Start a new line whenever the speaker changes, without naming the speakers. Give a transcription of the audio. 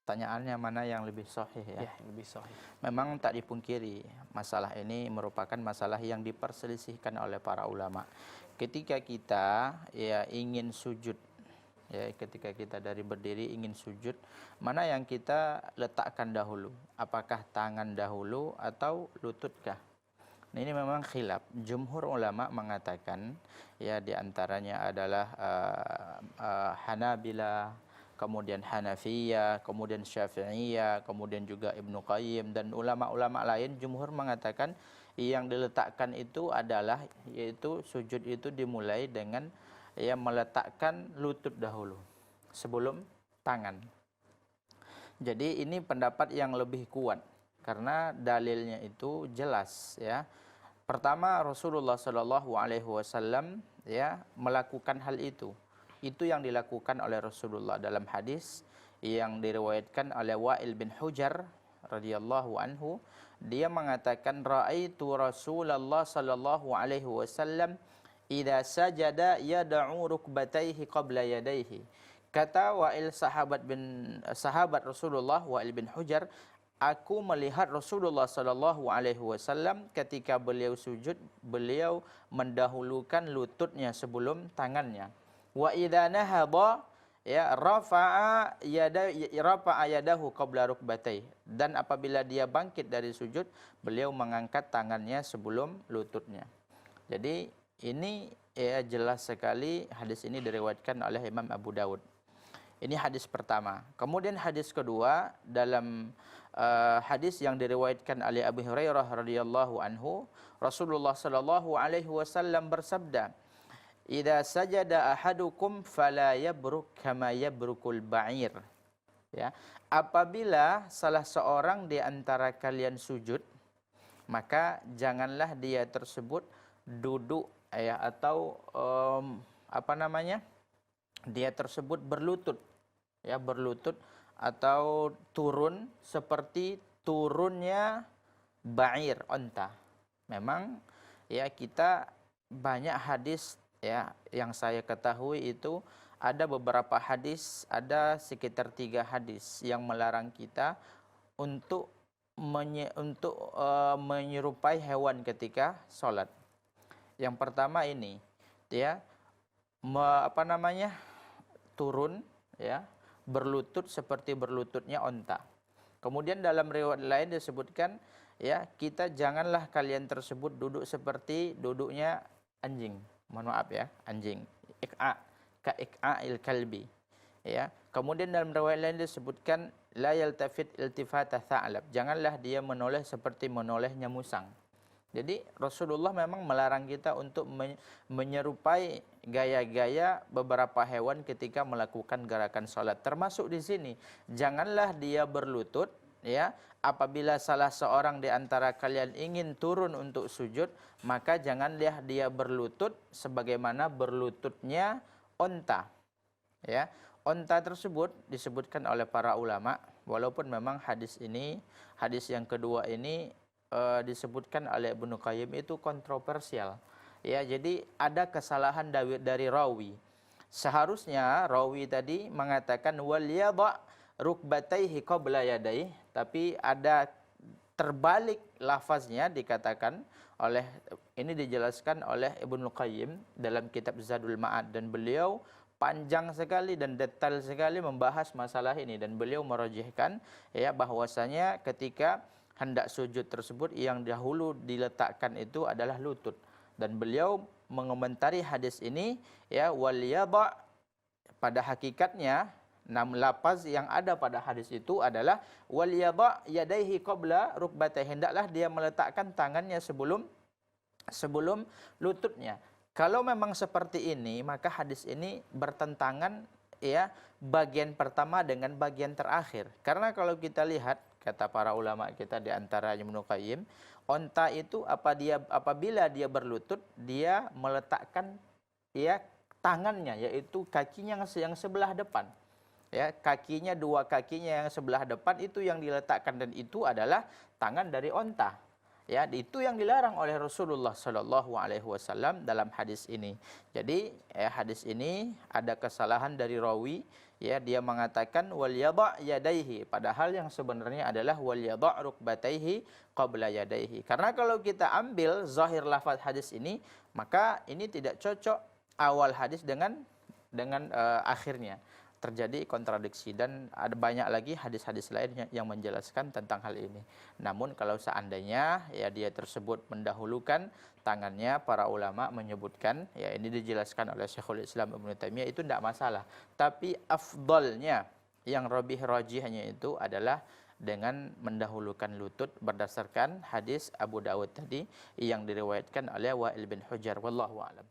Pertanyaannya mana yang lebih sahih ya?
Ya, yang lebih sahih.
Memang tak dipungkiri, masalah ini merupakan masalah yang diperselisihkan oleh para ulama. Ketika kita ya ingin sujud, ya ketika kita dari berdiri ingin sujud, mana yang kita letakkan dahulu? Apakah tangan dahulu atau lututkah? Nah, ini memang khilaf. Jumhur ulama mengatakan ya di antaranya adalah Hanabilah, kemudian Hanafiyah, kemudian Syafi'iyah, kemudian juga Ibnu Qayyim dan ulama-ulama lain jumhur mengatakan yang diletakkan itu adalah yaitu sujud itu dimulai dengan ya meletakkan lutut dahulu sebelum tangan. Jadi ini pendapat yang lebih kuat karena dalilnya itu jelas ya. Pertama Rasulullah Shallallahu Alaihi Wasallam ya melakukan hal itu. Itu yang dilakukan oleh Rasulullah dalam hadis yang diriwayatkan oleh Wa'il bin Hujar radhiyallahu anhu. Dia mengatakan raaitu Rasulullah Shallallahu Alaihi Wasallam idza sajada yad'u rukbatayhi qabla yadayhi. Kata Wa'il sahabat Rasulullah Wa'il bin Hujar, aku melihat Rasulullah sallallahu alaihi wasallam ketika beliau sujud, beliau mendahulukan lututnya sebelum tangannya. Wa idza nahadha ya rafa'a yadahu qabla rukbatayhi. Dan apabila dia bangkit dari sujud, beliau mengangkat tangannya sebelum lututnya. Jadi ini ya jelas sekali hadis ini diriwayatkan oleh Imam Abu Dawud. Ini hadis pertama. Kemudian hadis kedua dalam hadis yang diriwayatkan oleh Abu Hurairah radhiyallahu anhu, Rasulullah sallallahu alaihi wasallam bersabda, "Idza sajada ahadukum fala yabruk kama yabrukul ba'ir." Ya, apabila salah seorang di antara kalian sujud, maka janganlah dia tersebut duduk ya atau dia tersebut berlutut ya berlutut atau turun seperti turunnya ba'ir onta. Memang ya kita banyak hadis ya yang saya ketahui itu ada beberapa hadis, ada sekitar 3 hadis yang melarang kita untuk menyerupai hewan ketika sholat. Yang pertama ini ya turun ya berlutut seperti berlututnya onta. Kemudian dalam riwayat lain disebutkan ya kita janganlah kalian tersebut duduk seperti duduknya anjing. Mohon maaf ya, anjing. Ik'a'il kalbi. Ya. Kemudian dalam riwayat lain disebutkan la yaltafit iltifata tha'lab. Janganlah dia menoleh seperti menolehnya musang. Jadi Rasulullah memang melarang kita untuk menyerupai gaya-gaya beberapa hewan ketika melakukan gerakan salat. Termasuk di sini, janganlah dia berlutut ya. Apabila salah seorang di antara kalian ingin turun untuk sujud, maka janganlah dia berlutut sebagaimana berlututnya onta. Ya. Onta tersebut disebutkan oleh para ulama, walaupun memang hadis yang kedua ini disebutkan oleh Ibnu Qayyim itu kontroversial. Ya, jadi ada kesalahan dari rawi. Seharusnya rawi tadi mengatakan wal yadha rukbatayhi qabla yadayhi, tapi ada terbalik lafaznya dikatakan oleh ini dijelaskan oleh Ibnu Qayyim dalam kitab Zadul Ma'ad dan beliau panjang sekali dan detail sekali membahas masalah ini dan beliau merajihkan ya bahwasanya ketika hendak sujud tersebut yang dahulu diletakkan itu adalah lutut dan beliau mengomentari hadis ini ya wal yadha pada hakikatnya lafaz yang ada pada hadis itu adalah wal yadha yadaihi qabla rukbatayhi, hendaklah dia meletakkan tangannya sebelum lututnya. Kalau memang seperti ini maka hadis ini bertentangan ya bagian pertama dengan bagian terakhir. Karena kalau kita lihat kata para ulama kita di antaranya Ibnu Qayyim, onta itu apabila dia berlutut, dia meletakkan ya tangannya yaitu kakinya yang sebelah depan. Ya, dua kakinya yang sebelah depan itu yang diletakkan dan itu adalah tangan dari onta. Ya, itu yang dilarang oleh Rasulullah Shallallahu Alaihi Wasallam dalam hadis ini. Jadi hadis ini ada kesalahan dari rawi. Ya, dia mengatakan wal yada' yadaihi, padahal yang sebenarnya adalah wal yada' rukbataihi qabla yadaihi. Karena kalau kita ambil zahir lafaz hadis ini, maka ini tidak cocok awal hadis dengan akhirnya, terjadi kontradiksi, dan ada banyak lagi hadis-hadis lainnya yang menjelaskan tentang hal ini. Namun kalau seandainya ya dia tersebut mendahulukan tangannya, para ulama menyebutkan ya ini dijelaskan oleh Syekhul Islam Ibnu Taimiyah, itu tidak masalah. Tapi afdalnya yang lebih rajihnya itu adalah dengan mendahulukan lutut berdasarkan hadis Abu Dawud tadi yang diriwayatkan oleh Wa'il bin Hujjar, wallahu a'lam.